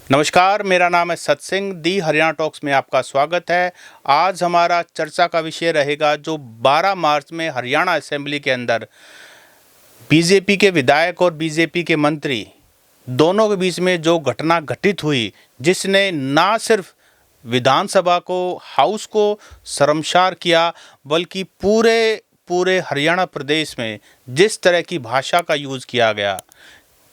नमस्कार, मेरा नाम है सत्सिंह। दी हरियाणा टॉक्स में आपका स्वागत है। आज हमारा चर्चा का विषय रहेगा जो 12 मार्च में हरियाणा असेंबली के अंदर बीजेपी के विधायक और बीजेपी के मंत्री दोनों के बीच में जो घटना घटित हुई, जिसने ना सिर्फ विधानसभा को, हाउस को शर्मसार किया, बल्कि पूरे हरियाणा प्रदेश में जिस तरह की भाषा का यूज़ किया गया,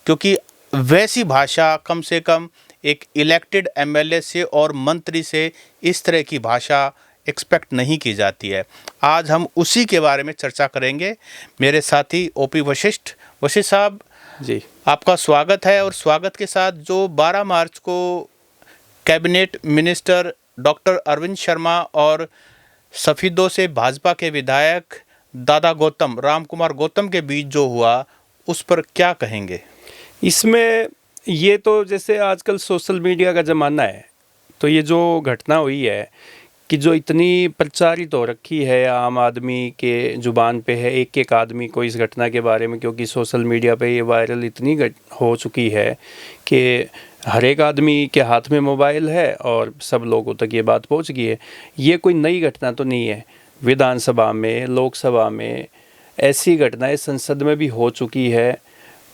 क्योंकि वैसी भाषा कम से कम एक इलेक्टेड एमएलए से और मंत्री से इस तरह की भाषा एक्सपेक्ट नहीं की जाती है। आज हम उसी के बारे में चर्चा करेंगे। मेरे साथी ओपी वशिष्ठ साहब जी, आपका स्वागत है। और स्वागत के साथ जो 12 मार्च को cabinet minister doctor Arvind Sharma और सफीदों से भाजपा के विधायक दादा गौतम, राम कुमार गौतम के बीच जो हुआ, उस पर क्या कहेंगे? इसमें ये तो जैसे आजकल सोशल मीडिया का ज़माना है, तो ये जो घटना हुई है कि जो इतनी प्रचारित हो रखी है, आम आदमी के ज़ुबान पे है, एक एक आदमी को इस घटना के बारे में, क्योंकि सोशल मीडिया पे ये वायरल इतनी हो चुकी है कि हर एक आदमी के हाथ में मोबाइल है और सब लोगों तक ये बात पहुंच गई है। ये कोई नई घटना तो नहीं है। विधानसभा में, लोकसभा में ऐसी घटनाएं संसद में भी हो चुकी है।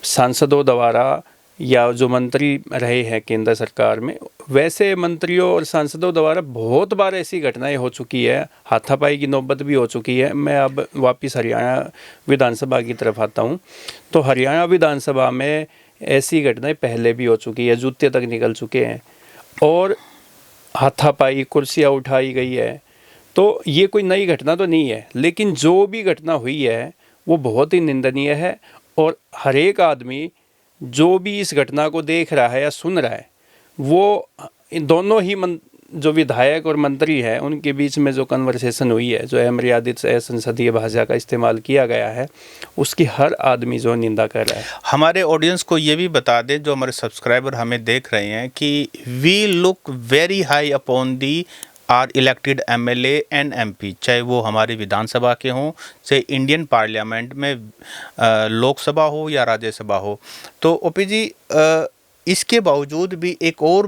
सांसदों द्वारा या जो मंत्री रहे हैं केंद्र सरकार में, वैसे मंत्रियों और सांसदों द्वारा बहुत बार ऐसी घटनाएं हो चुकी है। हाथापाई की नौबत भी हो चुकी है। मैं अब वापस हरियाणा विधानसभा की तरफ आता हूं, तो हरियाणा विधानसभा में ऐसी घटनाएं पहले भी हो चुकी है। जूते तक निकल चुके हैं और हाथापाई, कुर्सियाँ उठाई गई है। तो ये कोई नई घटना तो नहीं है, लेकिन जो भी घटना हुई है वो बहुत ही निंदनीय है। और हर एक आदमी जो भी इस घटना को देख रहा है या सुन रहा है, वो इन दोनों ही जो विधायक और मंत्री हैं उनके बीच में जो कन्वर्सेशन हुई है, जो अमर्यादित संसदीय भाषा का इस्तेमाल किया गया है, उसकी हर आदमी जो निंदा कर रहा है। हमारे ऑडियंस को ये भी बता दें, जो हमारे सब्सक्राइबर हमें देख रहे हैं, कि we look very high upon the are elected MLA and MP, चाहे वो हमारी विधानसभा के हों, चाहे इंडियन पार्लियामेंट में लोकसभा हो या राज्यसभा हो। तो ओपी जी, इसके बावजूद भी एक और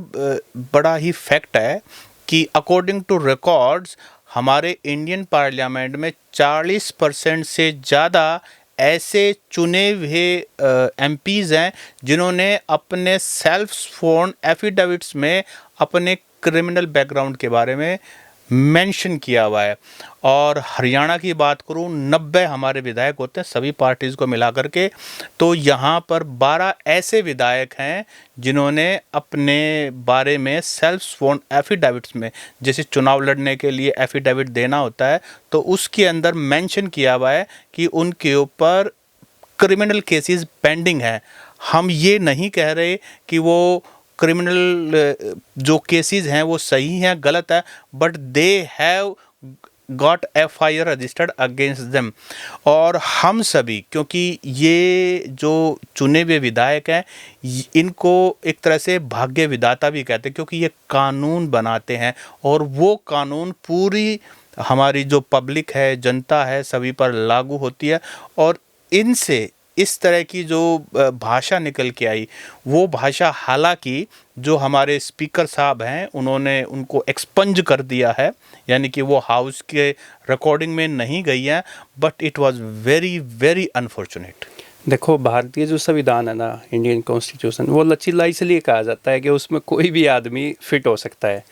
बड़ा ही फैक्ट है कि अकॉर्डिंग टू रिकॉर्ड्स हमारे इंडियन पार्लियामेंट में 40% से ज़्यादा ऐसे चुने हुए एमपीज़ हैं जिन्होंने अपने सेल्फ स्worn एफिडेविट्स में अपने क्रिमिनल बैकग्राउंड के बारे में मेंशन किया हुआ है। और हरियाणा की बात करूं, 90 हमारे विधायक होते हैं सभी पार्टीज़ को मिला करके। तो यहाँ पर 12 ऐसे विधायक हैं जिन्होंने अपने बारे में सेल्फ स्worn एफिडेविट्स में, जैसे चुनाव लड़ने के लिए एफिडेविट देना होता है, तो उसके अंदर मेंशन किया हुआ है कि उनके ऊपर क्रिमिनल केसेस पेंडिंग है। हम ये नहीं कह रहे कि वो क्रिमिनल जो केसेस हैं वो सही हैं, गलत है, but they have got FIR registered against them. और हम सभी, क्योंकि ये जो चुने हुए विधायक हैं, इनको एक तरह से भाग्य विधाता भी कहते हैं, क्योंकि ये कानून बनाते हैं और वो कानून पूरी हमारी जो पब्लिक है, जनता है, सभी पर लागू होती है। और इनसे इस तरह की जो भाषा निकल के आई, वो भाषा हालांकि जो हमारे स्पीकर साहब हैं उन्होंने उनको एक्सपंज कर दिया है, यानी कि वो हाउस के रिकॉर्डिंग में नहीं गई है, but it was very very unfortunate. देखो, भारतीय जो संविधान है ना, इंडियन कॉन्स्टिट्यूशन, वो लचीला इसलिए कहा जाता है कि उसमें कोई भी आदमी फिट हो सकता है।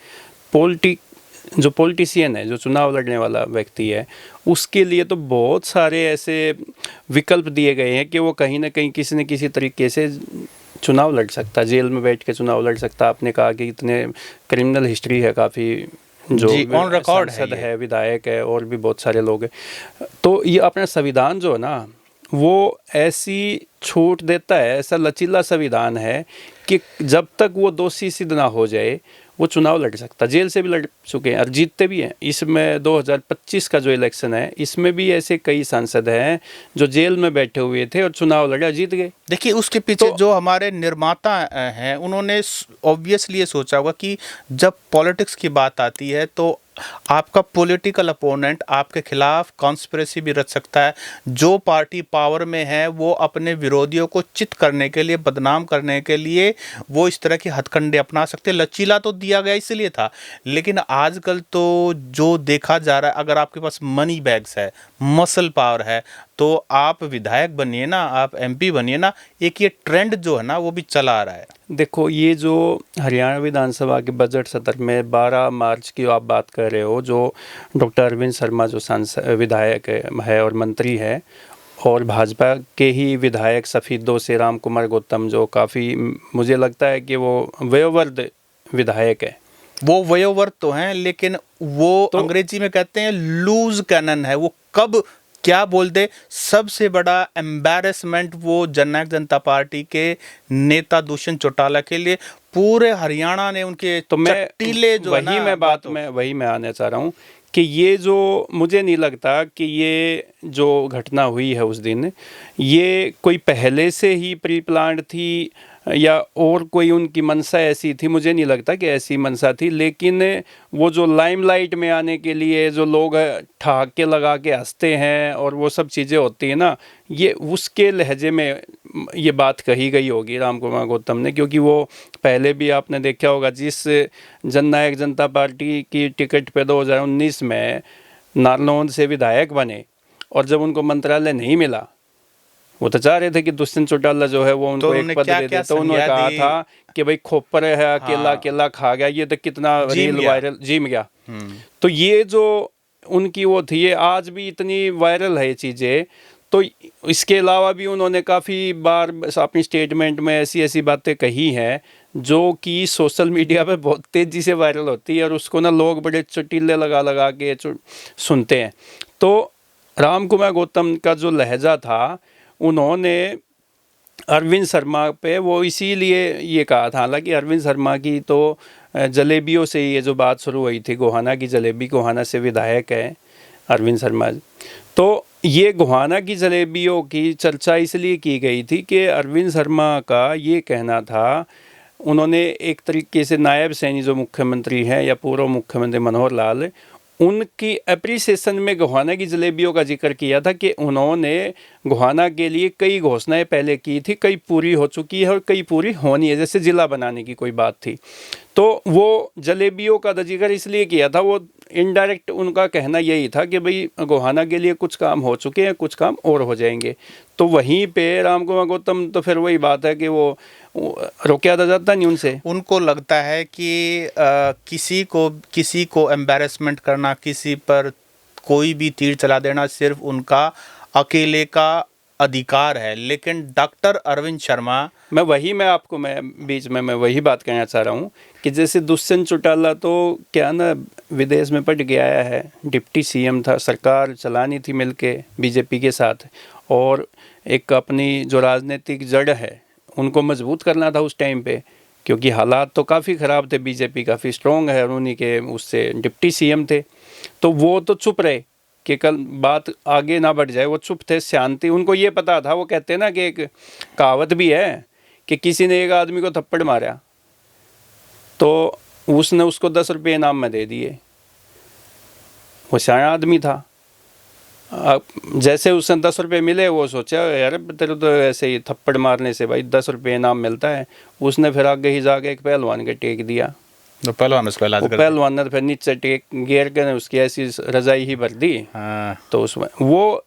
जो पॉलिटिशियन है, जो चुनाव लड़ने वाला व्यक्ति है, उसके लिए तो बहुत सारे ऐसे विकल्प दिए गए हैं कि वो कहीं ना कहीं किसी न किसी तरीके से चुनाव लड़ सकता है। जेल में बैठ के चुनाव लड़ सकता है। आपने कहा कि इतने क्रिमिनल हिस्ट्री है काफ़ी, जो ऑन रिकॉर्ड है, विधायक है और भी बहुत सारे लोग हैं। तो ये अपना संविधान जो है ना, वो ऐसी छूट देता है, ऐसा लचीला संविधान है कि जब तक वो दोषी सिद्ध ना हो जाए वो चुनाव लड़ सकता। जेल से भी लड़ चुके हैं और जीतते भी हैं। इसमें 2025 का जो इलेक्शन है, इसमें भी ऐसे कई सांसद हैं जो जेल में बैठे हुए थे और चुनाव लड़ा, जीत गए। देखिए, उसके पीछे जो हमारे निर्माता हैं, उन्होंने ऑब्वियसली ये सोचा होगा कि जब पॉलिटिक्स की बात आती है तो आपका पॉलिटिकल अपोनेंट आपके खिलाफ कॉन्स्पिरेसी भी रच सकता है। जो पार्टी पावर में है वो अपने विरोधियों को चित करने के लिए, बदनाम करने के लिए वो इस तरह के हथकंडे अपना सकते हैं। लचीला तो दिया गया इसलिए था, लेकिन आजकल तो जो देखा जा रहा है, अगर आपके पास मनी बैग्स है, मसल पावर है, तो आप विधायक बनिए ना, आप एमपी बनिए ना। एक ये ट्रेंड जो है ना वो भी चला आ रहा है। देखो, ये जो हरियाणा विधानसभा के बजट सत्र में 12 मार्च की आप बात कर रहे हो, जो डॉक्टर अरविंद शर्मा जो सांसद विधायक है और मंत्री है, और भाजपा के ही विधायक सफ़ीदों से राम कुमार गौतम, जो काफ़ी मुझे लगता है कि वो वयोवृद्ध विधायक है। वो वयोवृद्ध तो हैं, लेकिन वो अंग्रेजी में कहते हैं लूज कैनन है। वो कब क्या बोल दे। सबसे बड़ा एम्बैरेसमेंट वो जननायक जनता पार्टी के नेता दुष्यंत चौटाला के लिए, पूरे हरियाणा ने उनके तो मैं चटीले जो है वही ना, मैं बात में वही मैं आना चाह रहा हूँ कि ये जो मुझे नहीं लगता कि ये जो घटना हुई है उस दिन, ये कोई पहले से ही प्री प्लान्ड थी या और कोई उनकी मंशा ऐसी थी। मुझे नहीं लगता कि ऐसी मंशा थी, लेकिन वो जो लाइमलाइट में आने के लिए जो लोग ठहाके लगा के हंसते हैं और वो सब चीज़ें होती हैं ना, ये उसके लहजे में ये बात कही गई होगी राम कुमार गौतम ने, क्योंकि वो पहले भी आपने देखा होगा, जिस जननायक जनता पार्टी की टिकट पे 2019 में नारनौल से विधायक बने और जब उनको मंत्रालय नहीं मिला, वो तो चाह रहे थे कि दुष्यंत चौटाला जो है वो उनको एक पद दे दे। तो उन्होंने कहा था कि भाई खोपर है, अकेला अकेला खा गया, ये तो कितना रील वायरल जिम गया। तो ये जो उनकी वो थी, ये आज भी इतनी वायरल है ये चीज़ें। तो इसके अलावा भी उन्होंने काफ़ी बार अपनी स्टेटमेंट में ऐसी ऐसी बातें कही हैं जो कि सोशल मीडिया पे बहुत तेज़ी से वायरल होती है और उसको ना लोग बड़े चटीले लगा लगा के सुनते हैं। तो राम कुमार गौतम का जो लहजा था, उन्होंने अरविंद शर्मा पे वो इसीलिए ये कहा था। हालांकि अरविंद शर्मा की तो जलेबियों से ये जो बात शुरू हुई थी, गोहाना की जलेबी, गोहाना से विधायक है अरविंद शर्मा। तो ये गोहाना की जलेबियों की चर्चा इसलिए की गई थी कि अरविंद शर्मा का ये कहना था, उन्होंने एक तरीके से नायब सैनी जो मुख्यमंत्री हैं या पूर्व मुख्यमंत्री मनोहर लाल, उनकी अप्रिसिएशन में गोहाना की जलेबियों का जिक्र किया था कि उन्होंने गोहाना के लिए कई घोषणाएं पहले की थी, कई पूरी हो चुकी है और कई पूरी होनी है, जैसे ज़िला बनाने की कोई बात थी। तो वो जलेबियों का जिक्र इसलिए किया था, वो इनडायरेक्ट उनका कहना यही था कि भाई गोहाना के लिए कुछ काम हो चुके हैं, कुछ काम और हो जाएंगे। तो वहीं पे राम कुमार गौतम, तो फिर वही बात है कि वो रोका जाता नहीं उनसे। उनको लगता है कि किसी को एम्बैरेसमेंट करना, किसी पर कोई भी तीर चला देना सिर्फ उनका अकेले का अधिकार है। लेकिन डॉक्टर अरविंद शर्मा, मैं बीच में मैं वही बात कहना चाह रहा हूँ कि जैसे दुष्यंत चौटाला तो क्या ना विदेश में पढ़ के आया है, डिप्टी सीएम था, सरकार चलानी थी मिलके बीजेपी के साथ, और एक अपनी जो राजनीतिक जड़ है उनको मजबूत करना था उस टाइम पे, क्योंकि हालात तो काफ़ी ख़राब थे, बीजेपी काफ़ी स्ट्रॉन्ग है और उन्हीं के उससे डिप्टी सीएम थे। तो वो तो चुप रहे कि कल बात आगे ना बढ़ जाए, वो चुप थे, शांति। उनको ये पता था, वो कहते हैं ना कि एक कहावत भी है कि किसी ने एक आदमी को थप्पड़ मारा तो उसने उसको 10 रुपये इनाम में दे दिए। वो शाया आदमी था। जैसे उसने 10 रुपये मिले, वो सोचा यार तेरे तो ऐसे ही थप्पड़ मारने से भाई 10 रुपये इनाम मिलता है। उसने फिर आगे ही जाके एक पहलवान के टेक दिया, तो पहलवान ने फिर नीचे टेक गिर के उसकी ऐसी रजाई ही भर दी। तो उसमें वो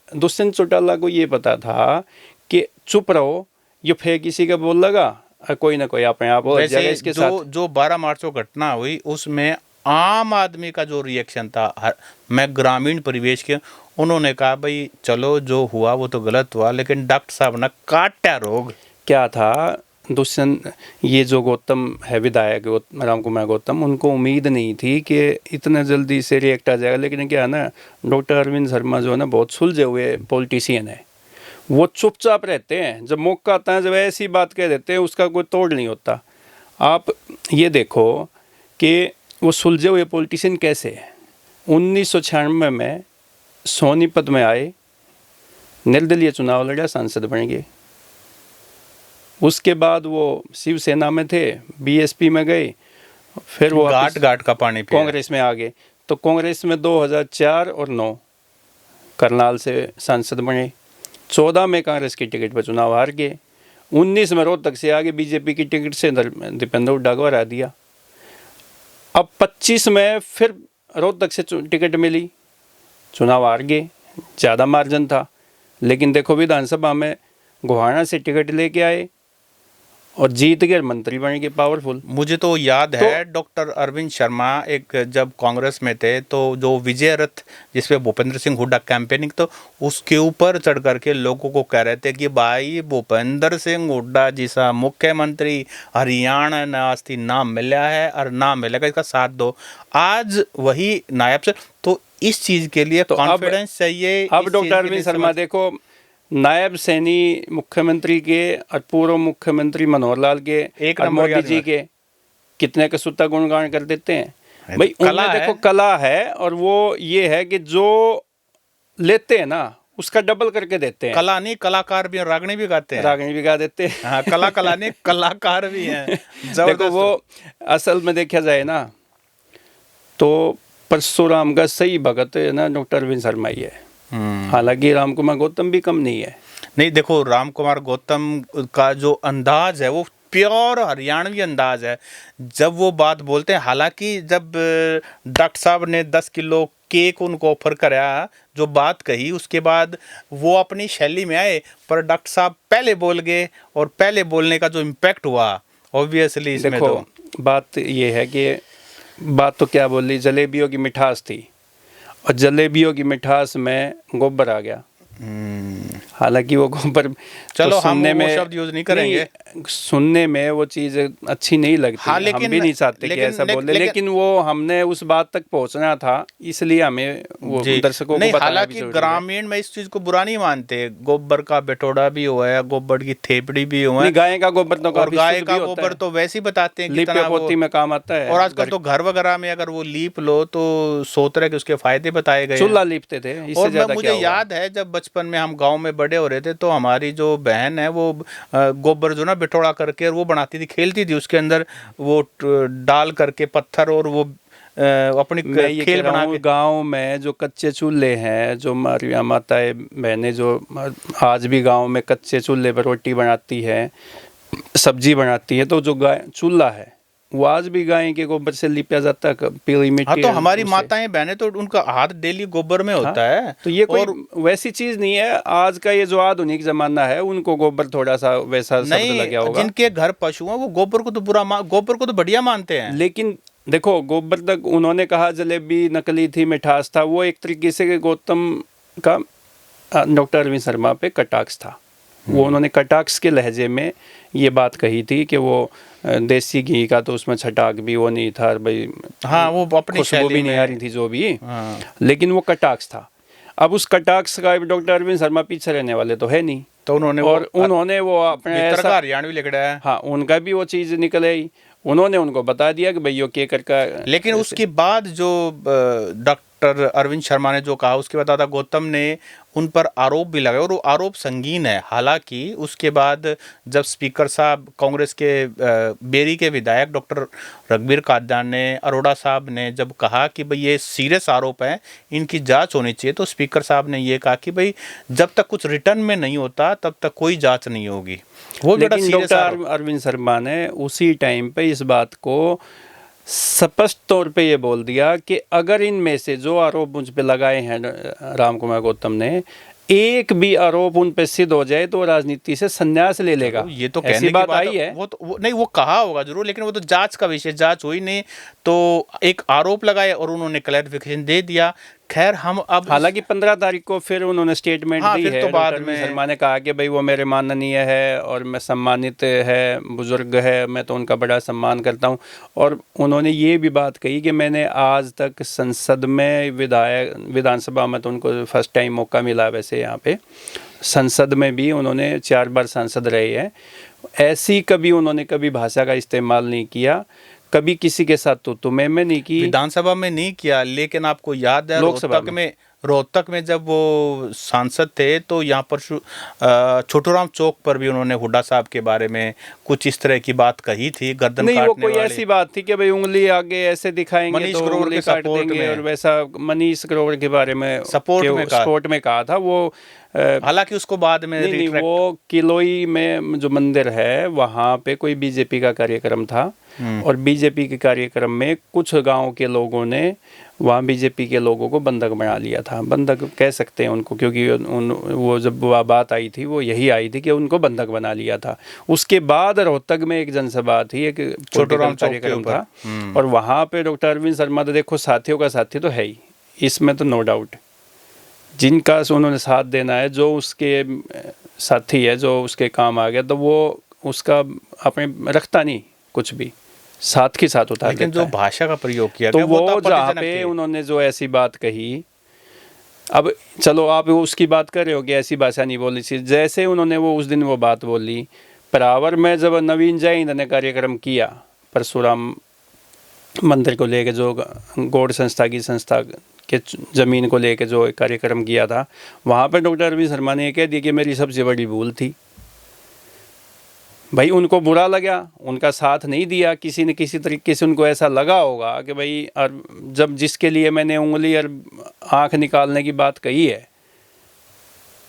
दुष्यंत चौटाला को ये पता था कि चुप रहो, ये फिर किसी का बोल लगा, कोई ना कोई अपने आप हो जाएगा इसके साथ। जो 12 मार्च को घटना हुई उसमें आम आदमी का जो रिएक्शन था, मैं ग्रामीण परिवेश के, उन्होंने कहा भाई चलो जो हुआ वो तो गलत हुआ, लेकिन डॉक्टर साहब ने काटा रोग। क्या था, दुष्यंत ये जो गौतम है विधायक राम कुमार गौतम, उनको उम्मीद नहीं थी कि इतना जल्दी से रिएक्ट आ जाएगा। लेकिन क्या है ना, डॉक्टर अरविंद शर्मा जो है ना बहुत सुलझे हुए पॉलिटिशियन है, वो चुपचाप रहते हैं। जब मौका आता है, जब ऐसी बात कह देते हैं, उसका कोई तोड़ नहीं होता। आप ये देखो कि वो सुलझे हुए पॉलिटिशियन कैसे है। 1996 में सोनीपत में आए, निर्दलीय चुनाव लड़ा, सांसद बन गए। उसके बाद वो शिवसेना में थे, बीएसपी में गए, फिर वो घाट का पानी कांग्रेस में आ गए। तो कांग्रेस में 2004 और 9 करनाल से सांसद बने, 14 में कांग्रेस की टिकट पर चुनाव हार गए, 19 में रोहतक से आगे बीजेपी की टिकट से दीपेंद्र हुड्डा को हरा दिया। अब 25 में फिर रोहतक से टिकट मिली, चुनाव हार गए, ज़्यादा मार्जिन था, लेकिन देखो विधानसभा में गोहाना से टिकट लेके आए और जीत गए, मंत्री बन गए, पावरफुल। मुझे तो याद है डॉक्टर अरविंद शर्मा एक जब कांग्रेस में थे तो जो विजय रथ जिसपे भूपेंद्र सिंह हुड्डा कैंपेनिंग, तो उसके ऊपर चढ़ करके लोगों को कह रहे थे कि भाई भूपेंद्र सिंह हुड्डा जैसा मुख्यमंत्री हरियाणा ने आस्ती ना मिला है और ना मिलेगा, इसका साथ दो। आज वही नायब से, तो इस चीज के लिए कॉन्फिडेंस चाहिए। अब डॉक्टर अरविंद शर्मा देखो, नायब सैनी मुख्यमंत्री के और पूर्व मुख्यमंत्री मनोहर लाल के एक और नंबर मोदी जी के कितने कसूता गुणगान कर देते हैं। भाई उनमें देखो कला है, और वो ये है कि जो लेते हैं ना उसका डबल करके देते हैं। कला नहीं, कलाकार भी, रागनी भी गाते हैं, रागनी भी गा देते हैं। हाँ, कला नहीं, कलाकार भी हैं। देखो वो असल में देखा जाए ना तो परशुराम का सही भगत है ना डॉक्टर अरविंद शर्मा ही है। हालांकि राम कुमार गौतम भी कम नहीं है। नहीं, देखो राम कुमार गौतम का जो अंदाज है वो प्योर हरियाणवी अंदाज है जब वो बात बोलते हैं। हालांकि जब डॉक्टर साहब ने 10 किलो केक उनको ऑफर कराया, जो बात कही, उसके बाद वो अपनी शैली में आए, पर डॉक्टर साहब पहले बोल गए और पहले बोलने का जो इम्पैक्ट हुआ ऑब्वियसली इसमें देखो तो बात ये है कि बात तो क्या बोल रही, जलेबियों की मिठास थी और जलेबियों की मिठास में गोबर आ गया। हालांकि वो गोबर चलो तो हम सुनने वो में शब्द यूज नहीं करेंगे, सुनने में वो चीज़ अच्छी नहीं लगती। हाँ, लेकिन हम भी नहीं चाहते कि ऐसा बोले, लेकिन वो हमने उस बात तक पहुंचना था, इसलिए हमें वो दर्शकों को बताना। हालांकि ग्रामीण में इस चीज को बुरा नहीं मानते, गोबर का बेटोड़ा भी हुआ है, गोबर की थेपड़ी भी हुआ है, गाय का गोबर तो और गाय का गोबर तो वैसे ही बताते हैं लिपे पोती में काम आता है। और आजकल तो घर वगैरह में अगर वो लीप लो तो सोतरे के उसके फायदे बताए गए। चूल्हा लीपते थे। और मुझे याद है जब बचपन में हम गाँव में बड़े हो रहे थे तो हमारी जो बहन है वो गोबर जो ना बिठोड़ा करके वो बनाती थी, खेलती थी उसके अंदर वो डाल करके पत्थर, और वो अपनी खेल बना के। गांव में जो कच्चे चूल्हे हैं, जो हमारी माताएं बहनें जो आज भी गांव में कच्चे चूल्हे पर रोटी बनाती है, सब्जी बनाती है, तो जो गाय चूल्हा है वो आज भी गाय के गोबर से लिपा जाता है, पीली मिट्टी। हाँ, तो हमारी माताएं बहनें तो उनका हाथ डेली गोबर में होता है। तो ये कोई वैसी चीज नहीं है। आज का ये जो आधुनिक जमाना है उनको गोबर थोड़ा सा वैसा शब्द लग गया होगा। जिनके घर पशु हैं वो गोबर को तो गोबर को तो बढ़िया मानते हैं। लेकिन देखो गोबर तक उन्होंने कहा जलेबी नकली थी, मिठास था, वो एक तरीके से गौतम का डॉक्टर अरविंद शर्मा पे कटाक्ष था। वो उन्होंने कटाक्ष के लहजे में ये बात कही थी कि वो देसी घी का तो उसमें छटाक भी वो नहीं था भाई, हाँ, वो अपनी खुशबू भी नहीं आ रही थी जो भी, हाँ। लेकिन वो कटाक्ष था। अब उस कटाक्ष का डॉक्टर अरविंद शर्मा पीछे रहने वाले तो है नहीं, तो उन्होंने वो अपने ऐसा हरियाणवी लिखड़ा है। हाँ, उनका भी वो चीज़ निकल आई, उन्होंने उनको बता दिया कि भाई के करका। लेकिन उसके बाद जो डॉक्टर अरविंद शर्मा ने जो कहा उसके बाद दादा गौतम ने उन पर आरोप भी लगाए, और वो आरोप संगीन है। हालांकि उसके बाद जब स्पीकर साहब कांग्रेस के बेरी के विधायक डॉक्टर रघुवीर कादयान ने, अरोड़ा साहब ने जब कहा कि भाई ये सीरियस आरोप है, इनकी जांच होनी चाहिए, तो स्पीकर साहब ने ये कहा कि भाई जब तक कुछ रिटर्न में नहीं होता तब तक कोई जांच नहीं होगी। वो लेकिन डॉक्टर अरविंद शर्मा ने उसी टाइम पे इस बात को स्पष्ट तौर पे ये बोल दिया कि अगर इनमें से जो आरोप मुझ पे लगाए हैं राम कुमार गौतम ने, एक भी आरोप उन पे सिद्ध हो जाए तो राजनीति से संन्यास ले लेगा। ये तो ऐसी बात आई है। नहीं, वो कहा होगा जरूर, लेकिन वो तो जांच का विषय, जांच हुई नहीं, तो एक आरोप लगाए और उन्होंने क्लैरिफिकेशन दे दिया। खैर हम अब हालांकि 15 तारीख को फिर उन्होंने स्टेटमेंट दी है। तो बाद में शर्मा ने कहा कि भाई वो मेरे माननीय है और मैं सम्मानित है, बुजुर्ग है, मैं तो उनका बड़ा सम्मान करता हूं। और उन्होंने ये भी बात कही कि मैंने आज तक संसद में विधानसभा में तो उनको फर्स्ट टाइम मौका मिला, वैसे यहाँ पे संसद में भी उन्होंने 4 बार सांसद रहे हैं, ऐसी कभी उन्होंने कभी भाषा का इस्तेमाल नहीं किया, कभी किसी के साथ तो तुम्हें नहीं की, विधानसभा में नहीं किया। लेकिन आपको याद है रोहतक में जब वो सांसद थे तो यहाँ पर छोटूराम चौक पर भी उन्होंने हुड्डा साहब के बारे में कुछ इस तरह की बात कही थी, गर्दन नहीं, वो काटने कोई वाली। ऐसी बात थी कि भाई उंगली आगे ऐसे दिखाएंगे मनीष तो ग्रोवर उंगली के काट सपोर्ट देंगे, में। और वैसा मनीष ग्रोवर के बारे में सपोर्ट में कहा था वो। हालांकि उसको बाद में नहीं, रिट्रैक्ट। वो किलोई में जो मंदिर है वहाँ पे कोई बीजेपी का कार्यक्रम था, और बीजेपी के कार्यक्रम में कुछ गांव के लोगों ने वहाँ बीजेपी के लोगों को बंधक बना लिया था। बंधक कह सकते हैं उनको, क्योंकि वो जब वो बात आई थी वो यही आई थी कि उनको बंधक बना लिया था। उसके बाद रोहतक में एक जनसभा थी, एक पॉलिटिकल कार्यक्रम था, और वहाँ पे डॉक्टर अरविंद शर्मा तो देखो साथियों का साथी तो है ही, इसमें तो नो डाउट। जिनका उन्होंने साथ देना है, जो उसके साथी है, जो उसके काम आ गया, तो वो उसका अपने रखता नहीं कुछ भी, साथ के साथ उतार लेकिन देता जो है। भाषा का प्रयोग किया तो गया वो तो जहाँ आपत्तिजनक पे थी। उन्होंने जो ऐसी बात कही, अब चलो आप उसकी बात कर रहे हो कि ऐसी भाषा नहीं बोली थी, जैसे उन्होंने वो उस दिन वो बात बोली परावर में, जब नवीन जैन ने कार्यक्रम किया परशुराम मंदिर को लेके, जो गौड़ संस्था के ज़मीन को लेके जो कार्यक्रम किया था, वहाँ पर डॉक्टर अरविंद शर्मा ने कह दिया कि मेरी सबसे बड़ी भूल थी। भाई उनको बुरा लगा, उनका साथ नहीं दिया, किसी न किसी तरीके से उनको ऐसा लगा होगा कि भाई, और जब जिसके लिए मैंने उंगली और आँख निकालने की बात कही है,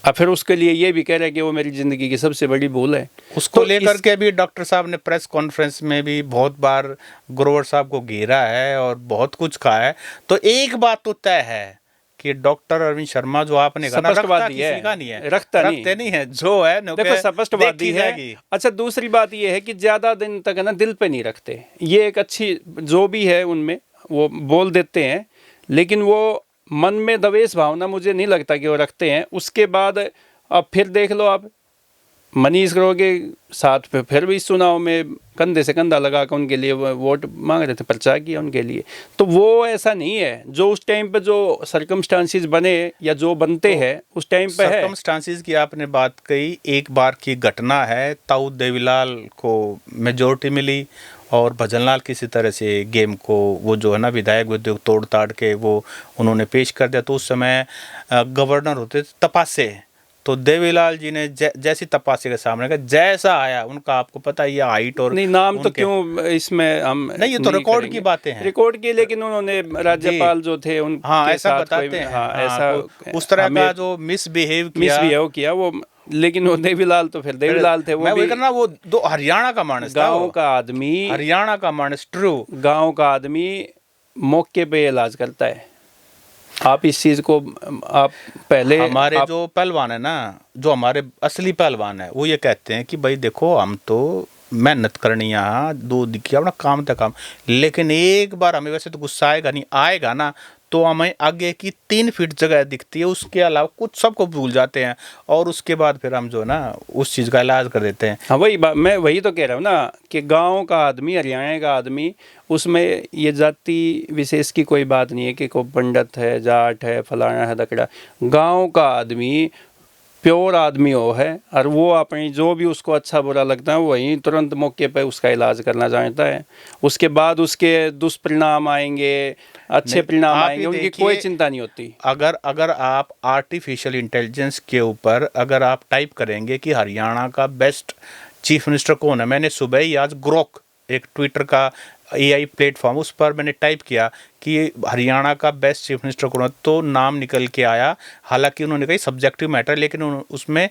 अब फिर उसके लिए ये भी कह रहे हैं कि वो मेरी ज़िंदगी की सबसे बड़ी भूल है। उसको तो लेकर के भी डॉक्टर साहब ने प्रेस कॉन्फ्रेंस में भी बहुत बार ग्रोवर साहब को घेरा है और बहुत कुछ कहा है। तो एक बात तो तय है कि डॉक्टर अरविंद शर्मा जो आपने कहा ना, रखता स्पष्टवादी है, किसी का नहीं है, रखता रखते नहीं है, जो है देखो स्पष्टवादी है। अच्छा, दूसरी बात ये है कि ज़्यादा दिन तक है ना दिल पे नहीं रखते, ये एक अच्छी जो भी है उनमें वो बोल देते हैं, लेकिन वो मन में द्वेष भावना मुझे नहीं लगता कि वो रखते हैं। उसके बाद अब फिर देख लो आप, मनीष ग्रोवर के साथ पे फिर भी इस चुनाव में कंधे से कंधा लगा कर उनके लिए वोट मांग रहे थे, प्रचार किया उनके लिए। तो वो ऐसा नहीं है, जो उस टाइम पे जो सर्कमस्टांसिस बने या जो बनते हैं उस टाइम पे है। सर्कमस्टांसिस की आपने बात कही, एक बार की घटना है, ताऊ देवीलाल को मेजोरिटी मिली और भजनलाल किसी तरह से गेम को वो जो है ना विधायक उद्योग तोड़ ताड़ के वो उन्होंने पेश कर दिया। तो उस समय गवर्नर होते थे तपासे, तो देवीलाल जी ने जैसी तपासे के सामने का जैसा आया उनका, आपको पता है ये हाइट और नहीं, नाम तो क्यों इसमें हम नहीं, ये तो रिकॉर्ड की बातें हैं, रिकॉर्ड की, लेकिन उन्होंने राज्यपाल जो थे उन हाँ ऐसा बताते हैं, हाँ, ऐसा उस तरह का जो मिसबिहेव किया वो, लेकिन वो देवीलाल तो फिर देवीलाल थे, वो भी करना, वो दो हरियाणा का मानस था, गाँव का आदमी, हरियाणा का मानस, ट्रू गाँव का आदमी मौके पे इलाज करता है। आप इस चीज को आप पहले हमारे जो पहलवान है ना, जो हमारे असली पहलवान है, वो ये कहते हैं कि भाई देखो हम तो मेहनत करनी यहाँ, दूध किया अपना काम था काम, लेकिन एक बार हमें वैसे तो गुस्सा आएगा नहीं, आएगा ना तो हमें आगे की 3 फीट जगह दिखती है, उसके अलावा कुछ सबको भूल जाते हैं, और उसके बाद फिर हम जो है ना उस चीज़ का इलाज कर देते हैं। हाँ, वही बात मैं वही तो कह रहा हूँ ना कि गांव का आदमी, हरियाणा का आदमी, उसमें ये जाति विशेष की कोई बात नहीं है कि कोई पंडित है, जाट है, फलाना है, दकड़ा। गांव का आदमी प्योर आदमी हो है, और वो अपनी जो भी उसको अच्छा बुरा लगता है वहीं तुरंत मौके पे उसका इलाज करना जानता है। उसके बाद उसके दुष्परिणाम आएंगे, अच्छे परिणाम आएंगे, उनकी कोई चिंता नहीं होती। अगर आप आर्टिफिशियल इंटेलिजेंस के ऊपर अगर आप टाइप करेंगे कि हरियाणा का बेस्ट चीफ मिनिस्टर कौन है, मैंने सुबह ही आज ग्रोक एक ट्विटर का AI प्लेटफॉर्म, उस पर मैंने टाइप किया कि हरियाणा का बेस्ट चीफ मिनिस्टर कौन है, तो नाम निकल के आया। हालांकि उन्होंने कही सब्जेक्टिव मैटर, लेकिन उसमें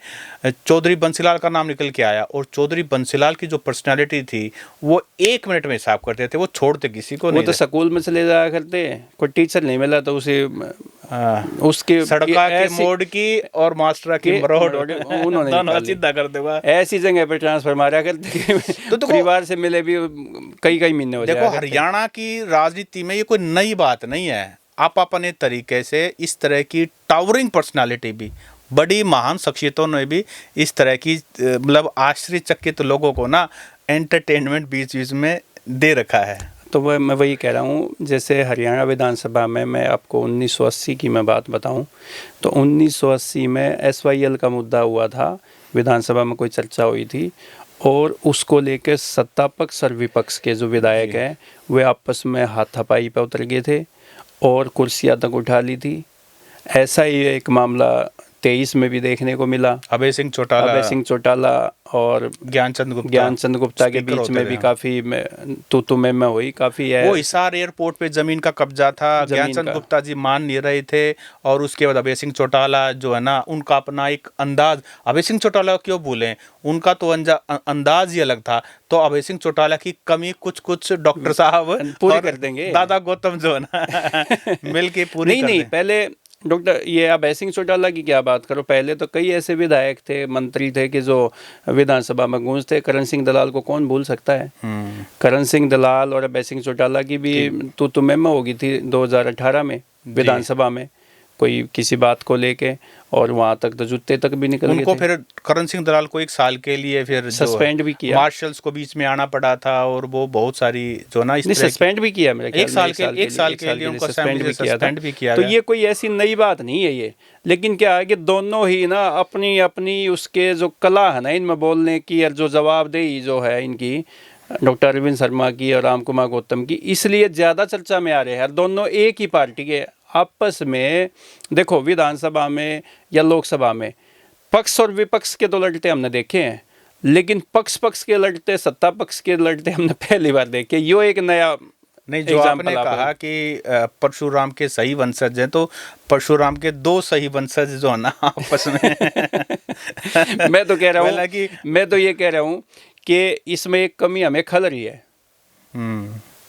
चौधरी बंसीलाल का नाम निकल के आया, और चौधरी बंसीलाल की जो पर्सनालिटी थी वो 1 मिनट में हिसाब करते थे, वो छोड़ते किसी को नहीं। वो तो स्कूल में चले जाया करते, कोई टीचर नहीं मिला तो उसे उसके सड़का के मोड़ की और मास्टरा की मरोड़ उन्होंने दोनों सीधा कर देगा, ऐसी जगह पे ट्रांसफर मारा करते तो परिवार से मिले भी कई महीने हो जाए। देखो हरियाणा की राजनीति में ये कोई नई बात नहीं है, आप अपने तरीके से इस तरह की टावरिंग पर्सनालिटी भी, बड़ी महान शख्सियतों ने भी इस तरह की मतलब आश्चर्यचकित लोगों को ना एंटरटेनमेंट बीच बीच में दे रखा है। तो मैं वही कह रहा हूँ, जैसे हरियाणा विधानसभा में मैं आपको 1980 की मैं बात बताऊँ तो 1980 में SYL का मुद्दा हुआ था, विधानसभा में कोई चर्चा हुई थी, और उसको लेकर सत्ता पक्ष और विपक्ष के जो विधायक हैं वे आपस में हाथापाई पर उतर गए थे और कुर्सियां तक उठा ली थी। ऐसा ही एक मामला 23 में भी देखने को मिला। अभय सिंह चौटाला और ज्ञानचंद गुप्ता के बीच में भी काफी तू में हुई, काफी है। वो हिसार एयरपोर्ट पे जमीन का कब्जा था, ज्ञानचंद गुप्ता जी मान नहीं रहे थे, और उसके बाद अभय सिंह चौटाला जो है ना, उनका अपना एक अंदाज, अभय सिंह चौटाला क्यों भूलें, उनका तो अंदाज ही अलग था। तो अभय सिंह चौटाला की कमी कुछ डॉक्टर साहब पूरी कर देंगे, दादा गौतम जो है ना मिल के पूरी नहीं पहले डॉक्टर, ये अभय सिंह चौटाला की क्या बात करो, पहले तो कई ऐसे विधायक थे, मंत्री थे कि जो विधानसभा में गूंजते। करण सिंह दलाल को कौन भूल सकता है। करण सिंह दलाल और अभय सिंह चौटाला की भी तू में होगी थी 2018 में विधानसभा में, कोई किसी बात को लेके, और वहां तक तो जूते तक भी निकल गए थे। उनको फिर करण सिंह दलाल को 1 साल के लिए फिर सस्पेंड भी किया, मार्शल्स को बीच में आना पड़ा था, और वो बहुत सारी जो ना सस्पेंड भी किया मेरे ख्याल में, 1 साल के लिए उनको सस्पेंड भी किया। तो ये कोई ऐसी नई बात नहीं है ये, लेकिन क्या है कि दोनों ही ना अपनी अपनी उसके जो कला है ना इनमें बोलने की, और जो जवाबदेही जो है इनकी, डॉक्टर अरविंद शर्मा की और राम कुमार गौतम की, इसलिए ज़्यादा चर्चा में आ रहे हैं। दोनों एक ही पार्टी के आपस में, देखो विधानसभा में या लोकसभा में पक्ष और विपक्ष के तो लड़ते हमने देखे हैं, लेकिन पक्ष के लड़ते, सत्ता पक्ष के लड़ते हमने पहली बार देखे। यो एक नया नहीं, जो आपने कहा कि परशुराम के सही वंशज हैं, तो परशुराम के 2 सही वंशज जो है ना आपस में मैं तो कह रहा हूँ कि मैं तो ये कह रहा हूँ कि इसमें एक कमी हमें खल रही है।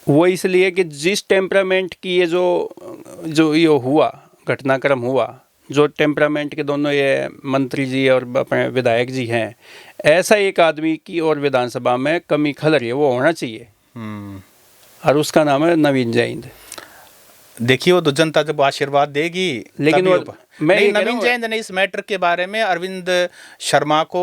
वो इसलिए कि जिस टेम्परामेंट की ये जो ये हुआ, घटनाक्रम हुआ, जो टेम्परामेंट के दोनों ये मंत्री जी और अपने विधायक जी हैं, ऐसा एक आदमी की और विधानसभा में कमी खल रही है, वो होना चाहिए। और उसका नाम है नवीन जैन। देखिए वो तो जनता जब आशीर्वाद देगी, लेकिन वो नवीन जैन ने इस मैटर के बारे में अरविंद शर्मा को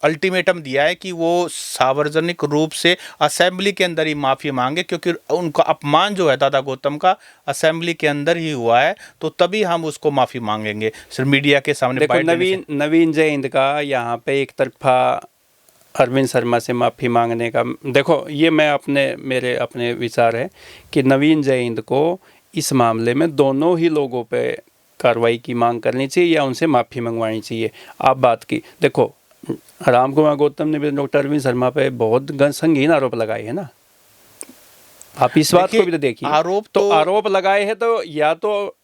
अल्टीमेटम दिया है कि वो सार्वजनिक रूप से असेंबली के अंदर ही माफ़ी मांगे, क्योंकि उनका अपमान जो है दादा गौतम का असेंबली के अंदर ही हुआ है, तो तभी हम उसको माफ़ी मांगेंगे। सिर्फ मीडिया के सामने नवीन जैन का यहाँ पे एक तरफा अरविंद शर्मा से माफ़ी मांगने का, देखो ये मेरे अपने विचार है कि नवीन जैन को इस मामले में दोनों ही लोगों पे कार्रवाई की मांग करनी चाहिए या उनसे माफ़ी मंगवानी चाहिए। आप बात की, देखो राम कुमार गौतम ने भी डॉक्टर अरविंद शर्मा पे बहुत संगीन आरोप लगाए हैं ना, आप इस बात को भी तो देखिए। आरोप लगाए हैं, तो या तो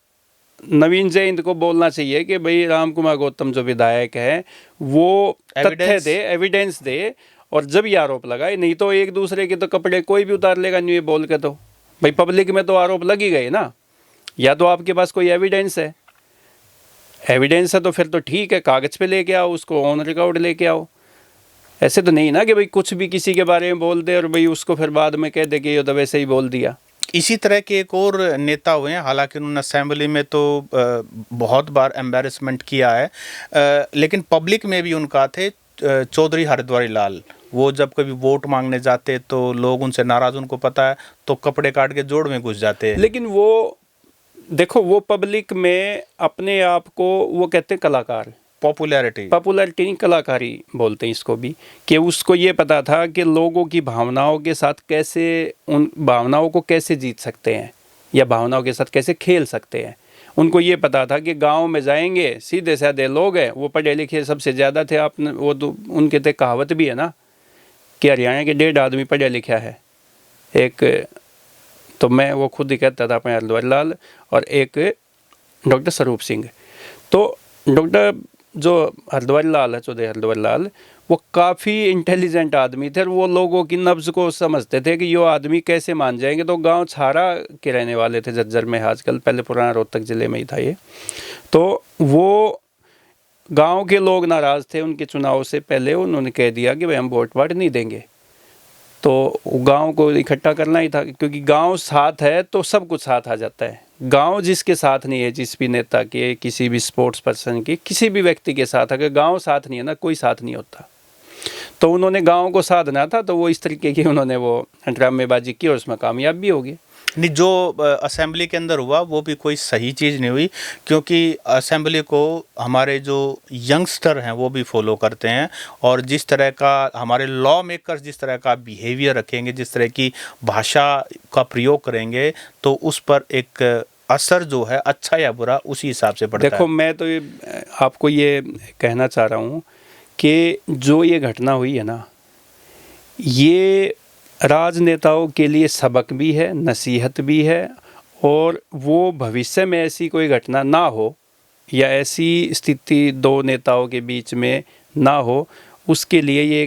नवीन जैन को बोलना चाहिए कि भाई राम कुमार गौतम जो विधायक है वो तथ्य दे, एविडेंस दे, और जब ये आरोप लगाए, नहीं तो एक दूसरे के तो कपड़े कोई भी उतार लेगा नहीं, ये बोल के तो भाई पब्लिक में तो आरोप लग ही गए ना। या तो आपके पास कोई एविडेंस है तो फिर तो ठीक है, कागज़ पे लेके आओ, उसको ऑन रिकॉर्ड लेके आओ। ऐसे तो नहीं ना कि भाई कुछ भी किसी के बारे में बोल दे और भाई उसको फिर बाद में कह दे कि ये तो वैसे ही बोल दिया। इसी तरह के एक और नेता हुए हैं, हालांकि उन्होंने असेंबली में तो बहुत बार एम्बैरेसमेंट किया है, लेकिन पब्लिक में भी उनका थे चौधरी हरद्वारी लाल। वो जब कभी वोट मांगने जाते तो लोग उनसे नाराज़, उनको पता है, तो कपड़े काट के जोड़ में घुस जाते हैं। लेकिन वो देखो, वो पब्लिक में अपने आप को वो कहते हैं कलाकार, पॉपुलैरिटी नहीं, कलाकारी बोलते हैं इसको भी, कि उसको ये पता था कि लोगों की भावनाओं के साथ कैसे, उन भावनाओं को कैसे जीत सकते हैं या भावनाओं के साथ कैसे खेल सकते हैं। उनको ये पता था कि गांव में जाएंगे, सीधे साधे लोग हैं, वो पढ़े लिखे सबसे ज़्यादा थे। आपने वो तो उनके तो कहावत भी है ना कि हरियाणा के 1.5 आदमी पढ़ा लिखा है, एक तो मैं वो खुद ही कहता था अपने हरद्वारी लाल, और एक डॉक्टर स्वरूप सिंह। तो डॉक्टर जो हरद्वारी लाल है, चौधरी हरद्वारी लाल, वो काफ़ी इंटेलिजेंट आदमी थे, और वो लोगों की नब्ज़ को समझते थे कि ये आदमी कैसे मान जाएंगे। तो गांव छारा के रहने वाले थे, झज्जर में आजकल, पहले पुराना रोहतक ज़िले में ही था ये। तो वो गांव के लोग नाराज़ थे उनके चुनाव से पहले, उन्होंने कह दिया कि भाई हम वोट नहीं देंगे। तो गांव को इकट्ठा करना ही था, क्योंकि गांव साथ है तो सब कुछ साथ आ जाता है। गांव जिसके साथ नहीं है, जिस भी नेता के, किसी भी स्पोर्ट्स पर्सन के, किसी भी व्यक्ति के साथ, अगर गांव साथ नहीं है ना, कोई साथ नहीं होता। तो उन्होंने गांव को साधना था, तो वो इस तरीके की उन्होंने वो ड्रामेबाजी की और उसमें कामयाब भी हो गए। नहीं, जो असेंबली के अंदर हुआ वो भी कोई सही चीज़ नहीं हुई, क्योंकि असेंबली को हमारे जो यंगस्टर हैं वो भी फॉलो करते हैं, और जिस तरह का हमारे लॉ मेकर्स जिस तरह का बिहेवियर रखेंगे, जिस तरह की भाषा का प्रयोग करेंगे, तो उस पर एक असर जो है अच्छा या बुरा उसी हिसाब से पड़ता देखो है। मैं तो आपको ये कहना चाह रहा हूँ कि जो ये घटना हुई है ना, ये राजनेताओं के लिए सबक भी है, नसीहत भी है, और वो भविष्य में ऐसी कोई घटना ना हो या ऐसी स्थिति दो नेताओं के बीच में ना हो, उसके लिए ये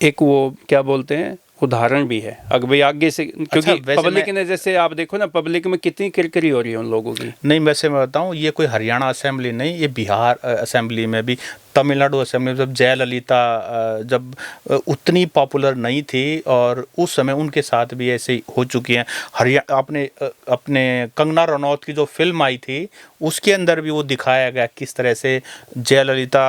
एक वो क्या बोलते हैं, उदाहरण भी है। अगर भाई आगे से, क्योंकि वैसे पब्लिक ने, जैसे आप देखो ना, पब्लिक में कितनी किरकिरी हो रही है उन लोगों की। नहीं, वैसे मैं बताऊं, ये कोई हरियाणा असेंबली नहीं, ये बिहार असेंबली में भी, तमिलनाडु असेंबली में जब जयललिता जब उतनी पॉपुलर नहीं थी, और उस समय उनके साथ भी ऐसे हो चुकी हैं। हरियाणा अपने कंगना रनौत की जो फिल्म आई थी, उसके अंदर भी वो दिखाया गया किस तरह से जयललिता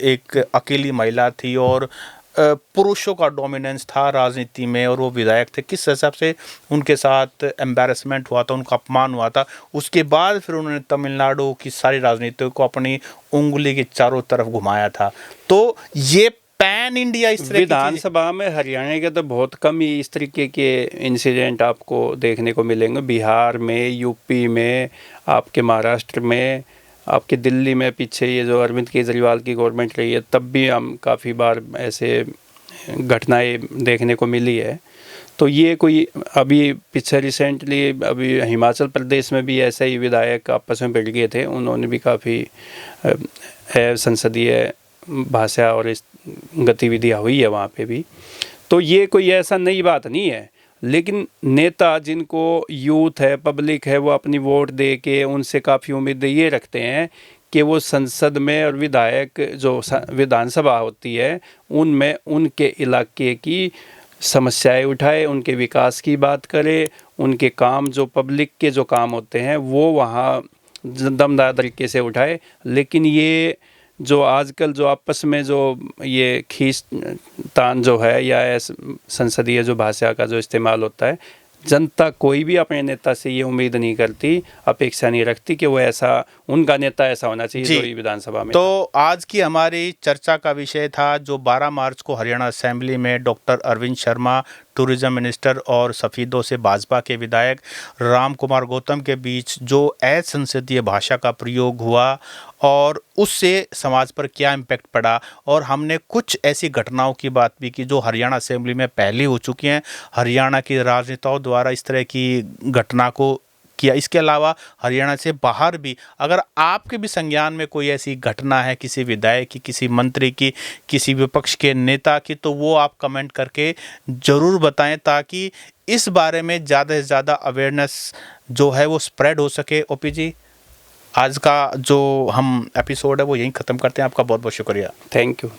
एक अकेली महिला थी और पुरुषों का डोमिनेंस था राजनीति में, और वो विधायक थे, किस हिसाब से उनके साथ एम्बैरेसमेंट हुआ था, उनका अपमान हुआ था। उसके बाद फिर उन्होंने तमिलनाडु की सारी राजनीति को अपनी उंगली के चारों तरफ घुमाया था। तो ये पैन इंडिया इस तरह की विधानसभा में हरियाणा के तो बहुत कम ही इस तरीके के इंसिडेंट आपको देखने को मिलेंगे। बिहार में, यूपी में, आपके महाराष्ट्र में, आपके दिल्ली में, पीछे ये जो अरविंद केजरीवाल की गवर्नमेंट रही है तब भी हम काफ़ी बार ऐसे घटनाएं देखने को मिली है। तो ये कोई अभी पीछे रिसेंटली अभी हिमाचल प्रदेश में भी ऐसे ही विधायक आपस में भिड़ गए थे, उन्होंने भी काफ़ी संसदीय भाषा और गतिविधियाँ हुई है वहाँ पे भी। तो ये कोई ऐसा नई बात नहीं है, लेकिन नेता जिनको यूथ है, पब्लिक है, वो अपनी वोट दे के उनसे काफ़ी उम्मीदें ये रखते हैं कि वो संसद में और विधायक जो विधानसभा होती है उनमें उनके इलाके की समस्याएं उठाए, उनके विकास की बात करे, उनके काम जो पब्लिक के जो काम होते हैं वो वहाँ दमदार तरीके से उठाए। लेकिन ये जो आजकल जो आपस में जो ये खींचतान जो है या संसदीय जो भाषा का जो इस्तेमाल होता है, जनता कोई भी अपने नेता से ये उम्मीद नहीं करती, अपेक्षा नहीं रखती कि वो ऐसा, उनका नेता ऐसा होना चाहिए जो विधानसभा में। तो आज की हमारी चर्चा का विषय था जो 12 मार्च को हरियाणा असेंबली में doctor Arvind Sharma, tourism minister, और सफीदों से भाजपा के विधायक राम कुमार गौतम के बीच जो असंसदीय भाषा का प्रयोग हुआ और उससे समाज पर क्या इम्पैक्ट पड़ा, और हमने कुछ ऐसी घटनाओं की बात भी की जो हरियाणा असेंबली में पहले हो चुकी हैं, हरियाणा के राजनेताओं द्वारा इस तरह की घटना को किया। इसके अलावा हरियाणा से बाहर भी अगर आपके भी संज्ञान में कोई ऐसी घटना है, किसी विधायक की, किसी मंत्री की, किसी विपक्ष के नेता की, तो वो आप कमेंट करके ज़रूर बताएं ताकि इस बारे में ज़्यादा से ज़्यादा अवेयरनेस जो है वो स्प्रेड हो सके। ओपी जी, आज का जो हम एपिसोड है वो यहीं ख़त्म करते हैं। आपका बहुत बहुत शुक्रिया। Thank you.